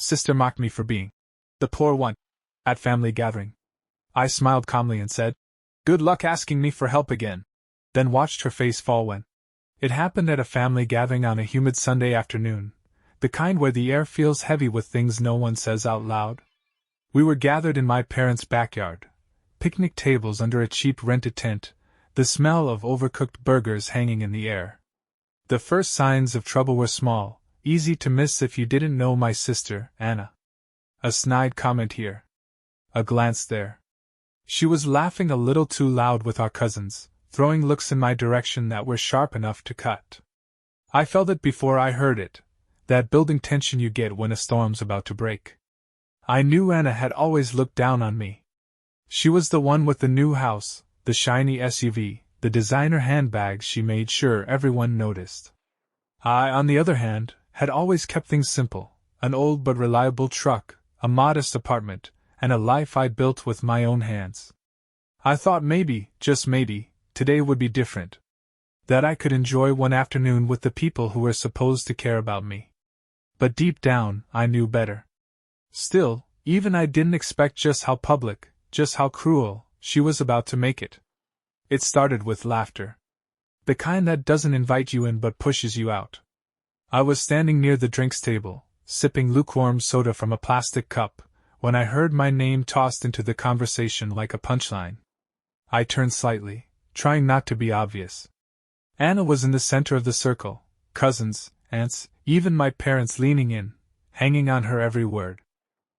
Sister mocked me for being the poor one at family gathering. I smiled calmly and said, "Good luck asking me for help again," then watched her face fall when it happened at a family gathering on a humid Sunday afternoon, the kind where the air feels heavy with things no one says out loud. We were gathered in my parents' backyard, picnic tables under a cheap rented tent, the smell of overcooked burgers hanging in the air. The first signs of trouble were small, easy to miss if you didn't know my sister, Anna. A snide comment here. A glance there. She was laughing a little too loud with our cousins, throwing looks in my direction that were sharp enough to cut. I felt it before I heard it, that building tension you get when a storm's about to break. I knew Anna had always looked down on me. She was the one with the new house, the shiny SUV, the designer handbags. She made sure everyone noticed. I, on the other hand, had always kept things simple, an old but reliable truck, a modest apartment, and a life I built with my own hands. I thought maybe, just maybe, today would be different. That I could enjoy one afternoon with the people who were supposed to care about me. But deep down, I knew better. Still, even I didn't expect just how public, just how cruel, she was about to make it. It started with laughter. The kind that doesn't invite you in but pushes you out. I was standing near the drinks table, sipping lukewarm soda from a plastic cup, when I heard my name tossed into the conversation like a punchline. I turned slightly, trying not to be obvious. Anna was in the center of the circle, cousins, aunts, even my parents leaning in, hanging on her every word.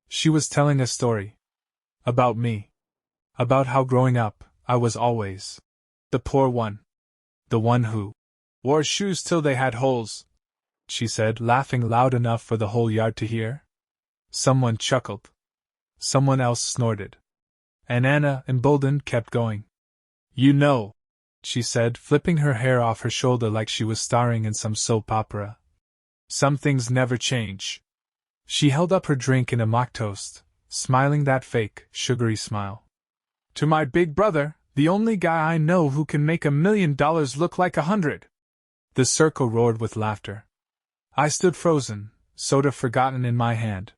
She was telling a story. About me. About how growing up, I was always the poor one. The one who wore shoes till they had holes, she said, laughing loud enough for the whole yard to hear. Someone chuckled. Someone else snorted. And Anna, emboldened, kept going. "You know," she said, flipping her hair off her shoulder like she was starring in some soap opera. "Some things never change." She held up her drink in a mock toast, smiling that fake, sugary smile. "To my big brother, the only guy I know who can make $1 million look like 100. The circle roared with laughter. I stood frozen, soda forgotten in my hand.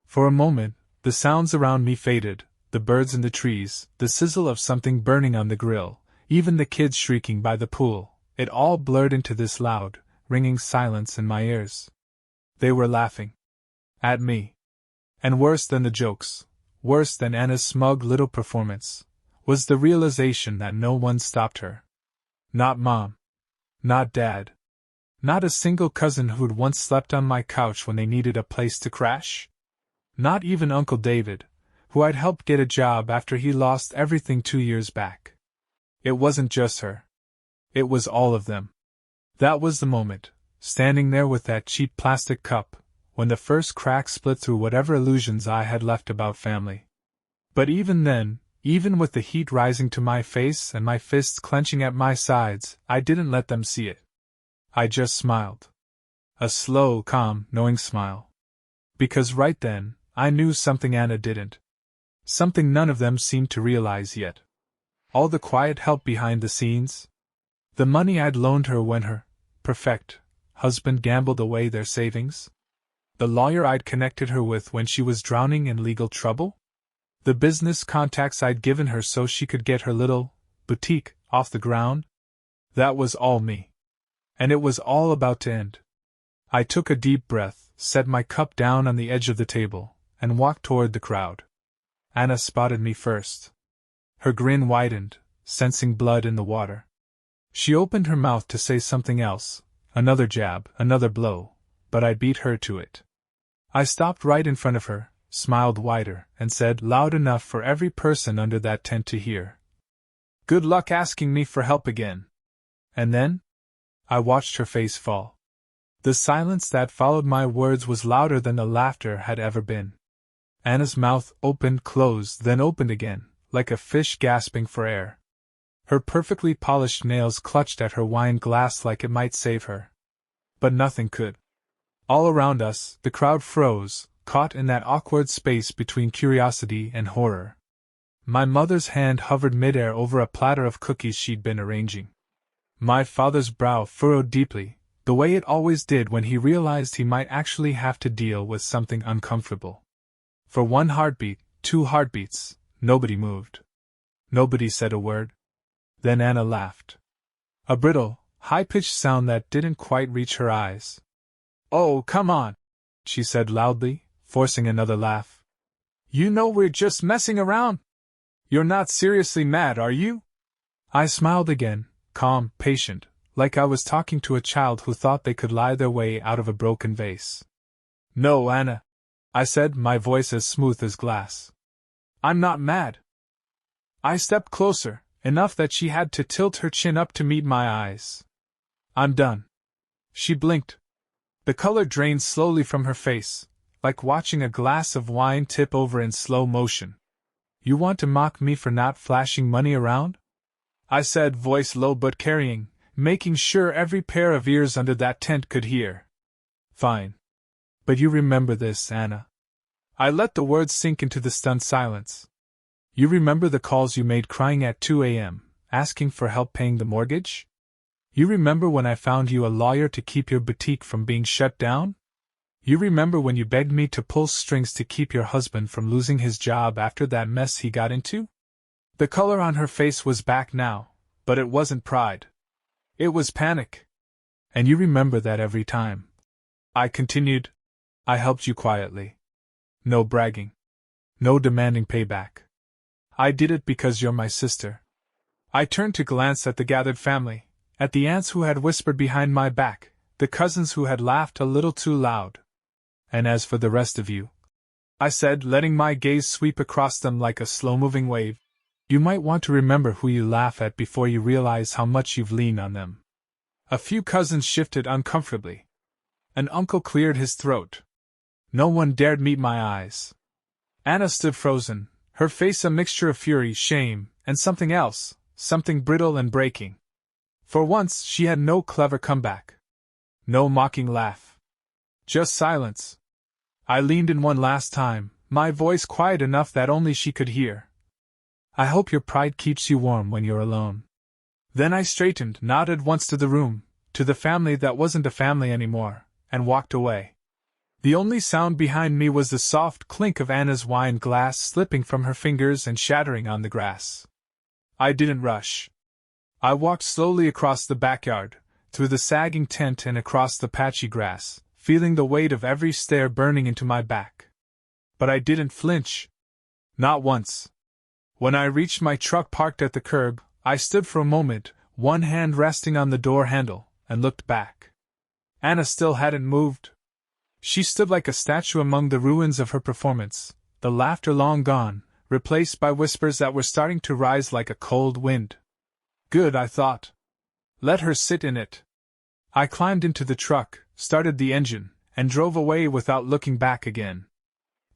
For a moment, the sounds around me faded, the birds in the trees, the sizzle of something burning on the grill, even the kids shrieking by the pool, it all blurred into this loud, ringing silence in my ears. They were laughing. At me. And worse than the jokes, worse than Anna's smug little performance, was the realization that no one stopped her. Not Mom. Not Dad. Not a single cousin who'd once slept on my couch when they needed a place to crash. Not even Uncle David, who I'd helped get a job after he lost everything 2 years back. It wasn't just her. It was all of them. That was the moment, standing there with that cheap plastic cup, when the first crack split through whatever illusions I had left about family. But even then, even with the heat rising to my face and my fists clenching at my sides, I didn't let them see it. I just smiled. A slow, calm, knowing smile. Because right then, I knew something Anna didn't. Something none of them seemed to realize yet. All the quiet help behind the scenes. The money I'd loaned her when her perfect husband gambled away their savings. The lawyer I'd connected her with when she was drowning in legal trouble. The business contacts I'd given her so she could get her little boutique off the ground. That was all me. And it was all about to end. I took a deep breath, set my cup down on the edge of the table, and walked toward the crowd. Anna spotted me first. Her grin widened, sensing blood in the water. She opened her mouth to say something else, another jab, another blow, but I beat her to it. I stopped right in front of her, smiled wider, and said loud enough for every person under that tent to hear, "Good luck asking me for help again." And then? I watched her face fall. The silence that followed my words was louder than the laughter had ever been. Anna's mouth opened, closed, then opened again, like a fish gasping for air. Her perfectly polished nails clutched at her wine glass like it might save her. But nothing could. All around us, the crowd froze, caught in that awkward space between curiosity and horror. My mother's hand hovered midair over a platter of cookies she'd been arranging. My father's brow furrowed deeply, The way it always did when he realized he might actually have to deal with something uncomfortable. For one heartbeat, two heartbeats, nobody moved. Nobody said a word. Then Anna laughed. A brittle, high-pitched sound that didn't quite reach her eyes. "Oh, come on," she said loudly, forcing another laugh. "You know we're just messing around. You're not seriously mad, are you?" I smiled again, calm, patient, like I was talking to a child who thought they could lie their way out of a broken vase. "No, Anna," I said, my voice as smooth as glass. "I'm not mad." I stepped closer, enough that she had to tilt her chin up to meet my eyes. "I'm done." She blinked. The color drained slowly from her face, like watching a glass of wine tip over in slow motion. "You want to mock me for not flashing money around?" I said, voice low but carrying, making sure every pair of ears under that tent could hear. "Fine. But you remember this, Anna." I let the words sink into the stunned silence. "You remember the calls you made crying at 2 a.m., asking for help paying the mortgage? You remember when I found you a lawyer to keep your boutique from being shut down? You remember when you begged me to pull strings to keep your husband from losing his job after that mess he got into?" The color on her face was back now, but it wasn't pride. It was panic. "And you remember that every time," I continued, "I helped you quietly. No bragging. No demanding payback. I did it because you're my sister." I turned to glance at the gathered family, at the aunts who had whispered behind my back, the cousins who had laughed a little too loud. "And as for the rest of you," I said, letting my gaze sweep across them like a slow-moving wave, "you might want to remember who you laugh at before you realize how much you've leaned on them." A few cousins shifted uncomfortably. An uncle cleared his throat. No one dared meet my eyes. Anna stood frozen, her face a mixture of fury, shame, and something else, something brittle and breaking. For once, she had no clever comeback. No mocking laugh. Just silence. I leaned in one last time, my voice quiet enough that only she could hear. "I hope your pride keeps you warm when you're alone." Then I straightened, nodded once to the room, to the family that wasn't a family anymore, and walked away. The only sound behind me was the soft clink of Anna's wine glass slipping from her fingers and shattering on the grass. I didn't rush. I walked slowly across the backyard, through the sagging tent and across the patchy grass, feeling the weight of every stare burning into my back. But I didn't flinch. Not once. When I reached my truck parked at the curb, I stood for a moment, one hand resting on the door handle, and looked back. Anna still hadn't moved. She stood like a statue among the ruins of her performance, the laughter long gone, replaced by whispers that were starting to rise like a cold wind. Good, I thought. Let her sit in it. I climbed into the truck, started the engine, and drove away without looking back again.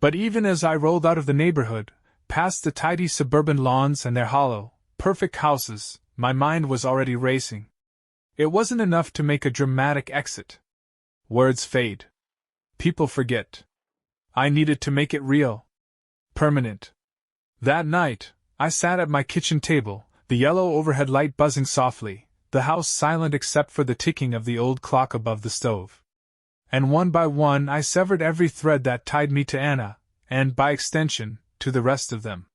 But even as I rolled out of the neighborhood, past the tidy suburban lawns and their hollow, perfect houses, my mind was already racing. It wasn't enough to make a dramatic exit. Words fade. People forget. I needed to make it real. Permanent. That night, I sat at my kitchen table, the yellow overhead light buzzing softly, the house silent except for the ticking of the old clock above the stove. And one by one I severed every thread that tied me to Anna, and, by extension, to the rest of them.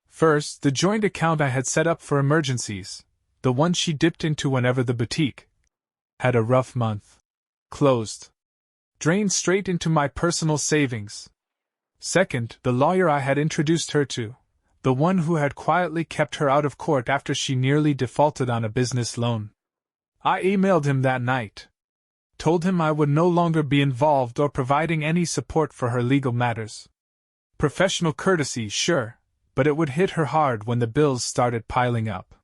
First, the joint account I had set up for emergencies, the one she dipped into whenever the boutique had a rough month. Closed. Drained straight into my personal savings. Second, the lawyer I had introduced her to, the one who had quietly kept her out of court after she nearly defaulted on a business loan. I emailed him that night. Told him I would no longer be involved or providing any support for her legal matters. Professional courtesy, sure, but it would hit her hard when the bills started piling up.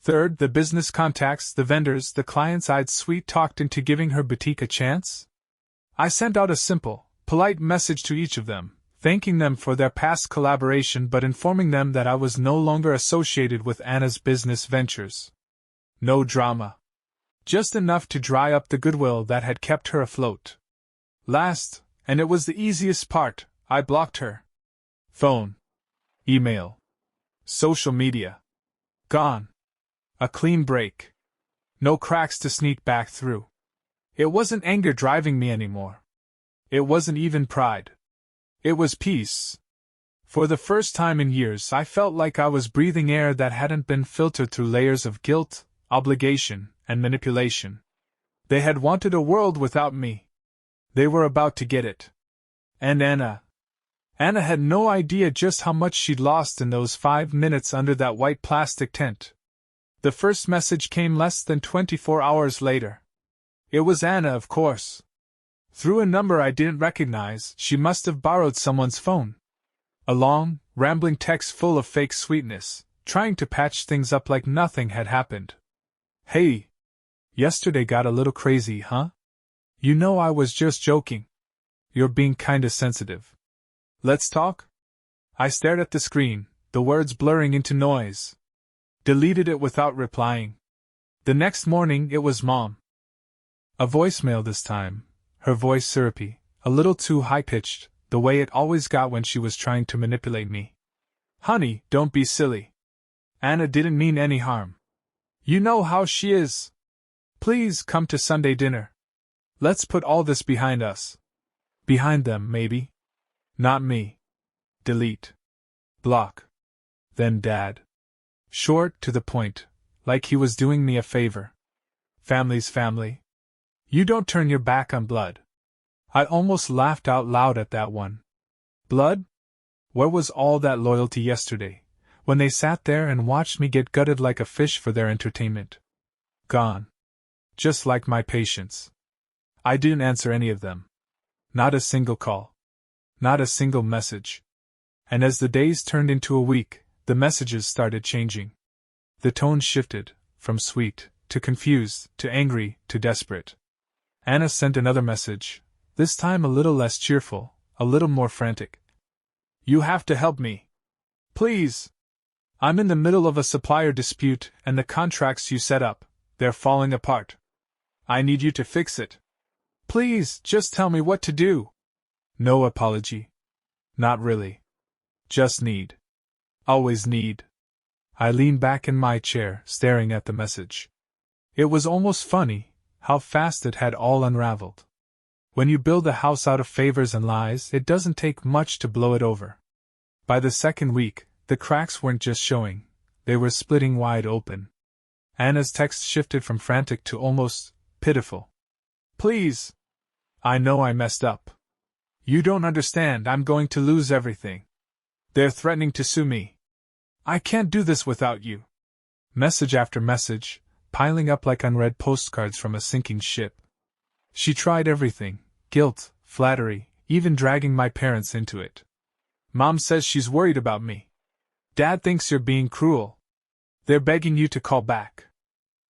Third, the business contacts, the vendors, the clients I'd sweet-talked into giving her boutique a chance. I sent out a simple, polite message to each of them, thanking them for their past collaboration but informing them that I was no longer associated with Anna's business ventures. No drama. Just enough to dry up the goodwill that had kept her afloat. Last, and it was the easiest part, I blocked her. Phone. Email. Social media. Gone. A clean break. No cracks to sneak back through. It wasn't anger driving me anymore. It wasn't even pride. It was peace. For the first time in years, I felt like I was breathing air that hadn't been filtered through layers of guilt, obligation, and manipulation. They had wanted a world without me. They were about to get it. And Anna had no idea just how much she'd lost in those 5 minutes under that white plastic tent. The first message came less than 24 hours later. It was Anna, of course. Through a number I didn't recognize, she must have borrowed someone's phone. A long, rambling text full of fake sweetness, trying to patch things up like nothing had happened. Hey. Yesterday got a little crazy, huh? You know I was just joking. You're being kinda sensitive. Let's talk? I stared at the screen, the words blurring into noise. Deleted it without replying. The next morning it was Mom. A voicemail this time, her voice syrupy, a little too high-pitched, the way it always got when she was trying to manipulate me. Honey, don't be silly. Anna didn't mean any harm. You know how she is. Please come to Sunday dinner. Let's put all this behind us. Behind them, maybe. Not me. Delete. Block. Then Dad. Short, to the point, like he was doing me a favor. Family's family. You don't turn your back on blood. I almost laughed out loud at that one. Blood? Where was all that loyalty yesterday, when they sat there and watched me get gutted like a fish for their entertainment? Gone. Just like my patience. I didn't answer any of them. Not a single call. Not a single message. And as the days turned into a week, the messages started changing. The tone shifted, from sweet, to confused, to angry, to desperate. Anna sent another message, this time a little less cheerful, a little more frantic. You have to help me. Please. I'm in the middle of a supplier dispute, and the contracts you set up, they're falling apart. I need you to fix it. Please, just tell me what to do. No apology. Not really. Just need. Always need. I leaned back in my chair, staring at the message. It was almost funny, how fast it had all unraveled. When you build a house out of favors and lies, it doesn't take much to blow it over. By the second week, the cracks weren't just showing, they were splitting wide open. Anna's text shifted from frantic to almost pitiful. Please. I know I messed up. You don't understand, I'm going to lose everything. They're threatening to sue me. I can't do this without you. Message after message, piling up like unread postcards from a sinking ship. She tried everything, guilt, flattery, even dragging my parents into it. Mom says she's worried about me. Dad thinks you're being cruel. They're begging you to call back.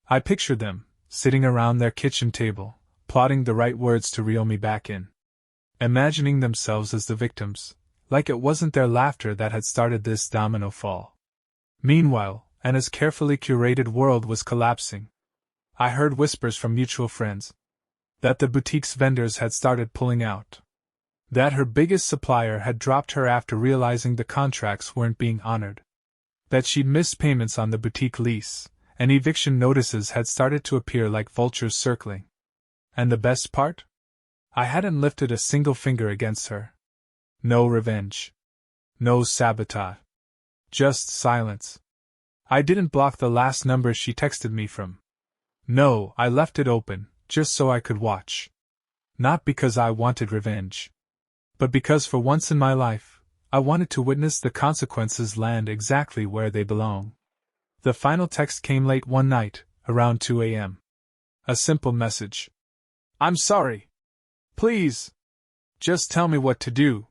I pictured them, sitting around their kitchen table, plotting the right words to reel me back in. Imagining themselves as the victims, like it wasn't their laughter that had started this domino fall. Meanwhile, Anna's carefully curated world was collapsing. I heard whispers from mutual friends that the boutique's vendors had started pulling out. That her biggest supplier had dropped her after realizing the contracts weren't being honored. That she'd missed payments on the boutique lease, and eviction notices had started to appear like vultures circling. And the best part? I hadn't lifted a single finger against her. No revenge. No sabotage. Just silence. I didn't block the last number she texted me from. No, I left it open, just so I could watch. Not because I wanted revenge. But because for once in my life, I wanted to witness the consequences land exactly where they belong. The final text came late one night, around 2 a.m. A simple message. I'm sorry. Please. Just tell me what to do.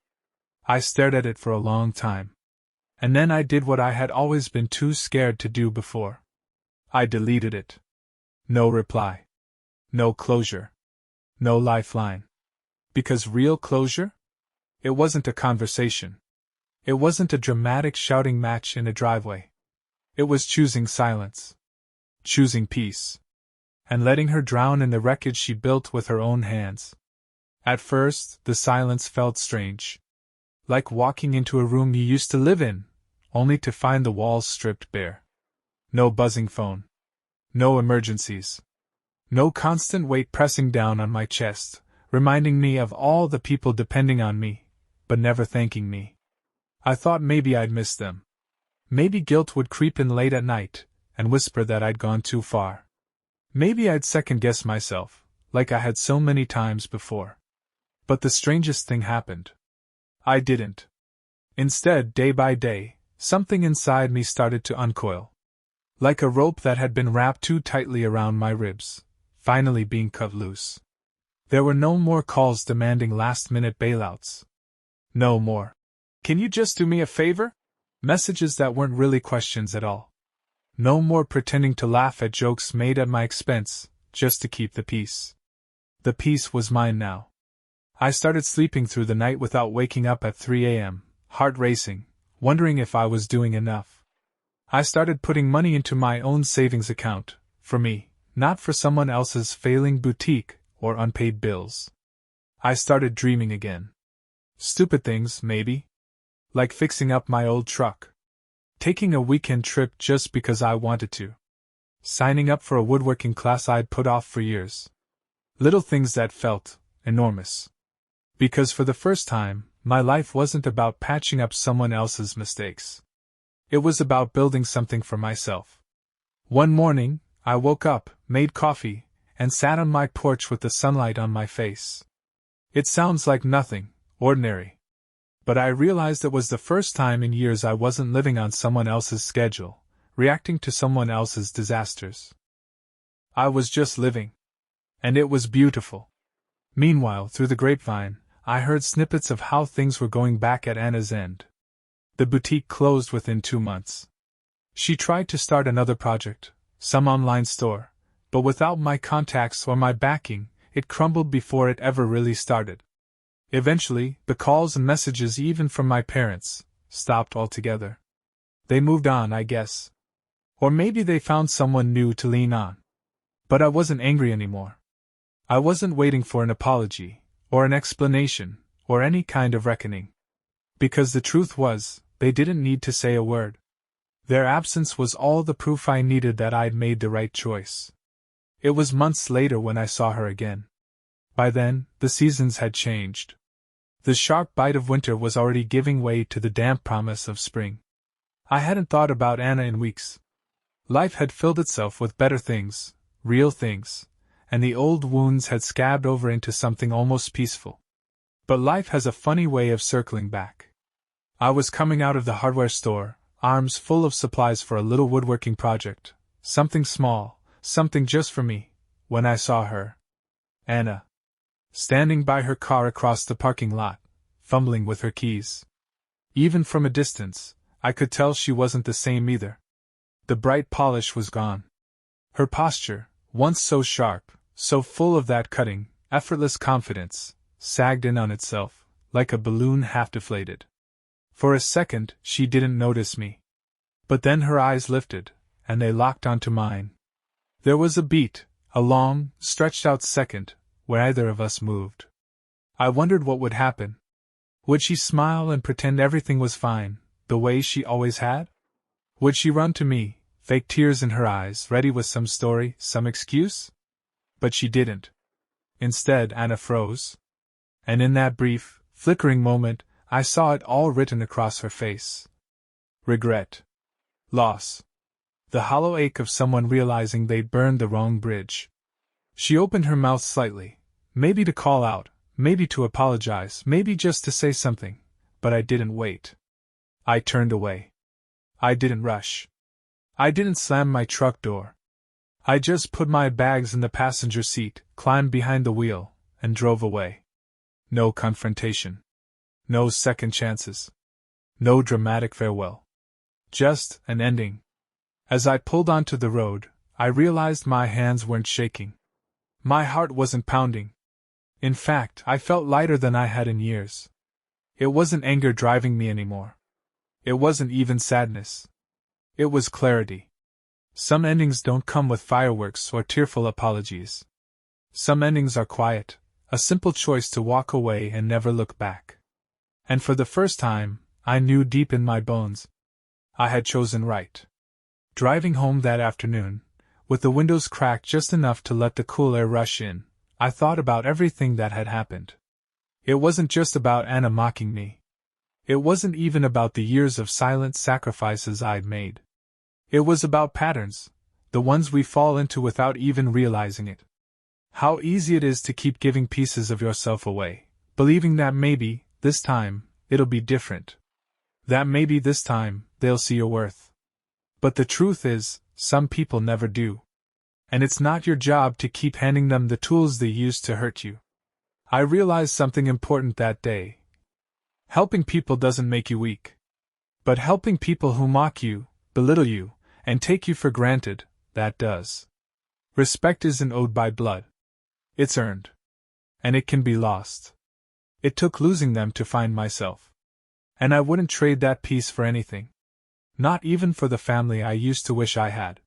I stared at it for a long time. And then I did what I had always been too scared to do before. I deleted it. No reply. No closure. No lifeline. Because real closure? It wasn't a conversation. It wasn't a dramatic shouting match in a driveway. It was choosing silence. Choosing peace. And letting her drown in the wreckage she built with her own hands. At first, the silence felt strange. Like walking into a room you used to live in, only to find the walls stripped bare. No buzzing phone. No emergencies. No constant weight pressing down on my chest, reminding me of all the people depending on me, but never thanking me. I thought maybe I'd miss them. Maybe guilt would creep in late at night and whisper that I'd gone too far. Maybe I'd second-guess myself, like I had so many times before. But the strangest thing happened. I didn't. Instead, day by day, something inside me started to uncoil. Like a rope that had been wrapped too tightly around my ribs, finally being cut loose. There were no more calls demanding last-minute bailouts. No more. "Can you just do me a favor?" Messages that weren't really questions at all. No more pretending to laugh at jokes made at my expense, just to keep the peace. The peace was mine now. I started sleeping through the night without waking up at 3 a.m., heart racing, wondering if I was doing enough. I started putting money into my own savings account, for me, not for someone else's failing boutique or unpaid bills. I started dreaming again. Stupid things, maybe. Like fixing up my old truck. Taking a weekend trip just because I wanted to. Signing up for a woodworking class I'd put off for years. Little things that felt enormous. Because for the first time, my life wasn't about patching up someone else's mistakes. It was about building something for myself. One morning, I woke up, made coffee, and sat on my porch with the sunlight on my face. It sounds like nothing, ordinary. But I realized it was the first time in years I wasn't living on someone else's schedule, reacting to someone else's disasters. I was just living. And it was beautiful. Meanwhile, through the grapevine, I heard snippets of how things were going back at Anna's end. The boutique closed within 2 months. She tried to start another project, some online store, but without my contacts or my backing, it crumbled before it ever really started. Eventually, the calls and messages, even from my parents, stopped altogether. They moved on, I guess. Or maybe they found someone new to lean on. But I wasn't angry anymore. I wasn't waiting for an apology, or an explanation, or any kind of reckoning. Because the truth was, they didn't need to say a word. Their absence was all the proof I needed that I'd made the right choice. It was months later when I saw her again. By then, the seasons had changed. The sharp bite of winter was already giving way to the damp promise of spring. I hadn't thought about Anna in weeks. Life had filled itself with better things, real things, and the old wounds had scabbed over into something almost peaceful. But life has a funny way of circling back. I was coming out of the hardware store, arms full of supplies for a little woodworking project, something small, something just for me, when I saw her. Anna. Standing by her car across the parking lot, fumbling with her keys. Even from a distance, I could tell she wasn't the same either. The bright polish was gone. Her posture, once so sharp, so full of that cutting, effortless confidence, sagged in on itself, like a balloon half deflated. For a second, she didn't notice me. But then her eyes lifted, and they locked onto mine. There was a beat, a long, stretched-out second, where either of us moved. I wondered what would happen. Would she smile and pretend everything was fine, the way she always had? Would she run to me, fake tears in her eyes, ready with some story, some excuse? But she didn't. Instead, Anna froze. And in that brief, flickering moment, I saw it all written across her face. Regret. Loss. The hollow ache of someone realizing they'd burned the wrong bridge. She opened her mouth slightly, maybe to call out, maybe to apologize, maybe just to say something, but I didn't wait. I turned away. I didn't rush. I didn't slam my truck door. I just put my bags in the passenger seat, climbed behind the wheel, and drove away. No confrontation. No second chances. No dramatic farewell. Just an ending. As I pulled onto the road, I realized my hands weren't shaking. My heart wasn't pounding. In fact, I felt lighter than I had in years. It wasn't anger driving me anymore. It wasn't even sadness. It was clarity. Some endings don't come with fireworks or tearful apologies. Some endings are quiet, a simple choice to walk away and never look back. And for the first time, I knew deep in my bones, I had chosen right. Driving home that afternoon, With the windows cracked just enough to let the cool air rush in, I thought about everything that had happened. It wasn't just about Anna mocking me. It wasn't even about the years of silent sacrifices I'd made. It was about patterns, the ones we fall into without even realizing it. How easy it is to keep giving pieces of yourself away, believing that maybe, this time, it'll be different. That maybe this time, they'll see your worth. But the truth is, some people never do. And it's not your job to keep handing them the tools they use to hurt you. I realized something important that day. Helping people doesn't make you weak. But helping people who mock you, belittle you, and take you for granted, that does. Respect isn't owed by blood. It's earned. And it can be lost. It took losing them to find myself. And I wouldn't trade that peace for anything. Not even for the family I used to wish I had.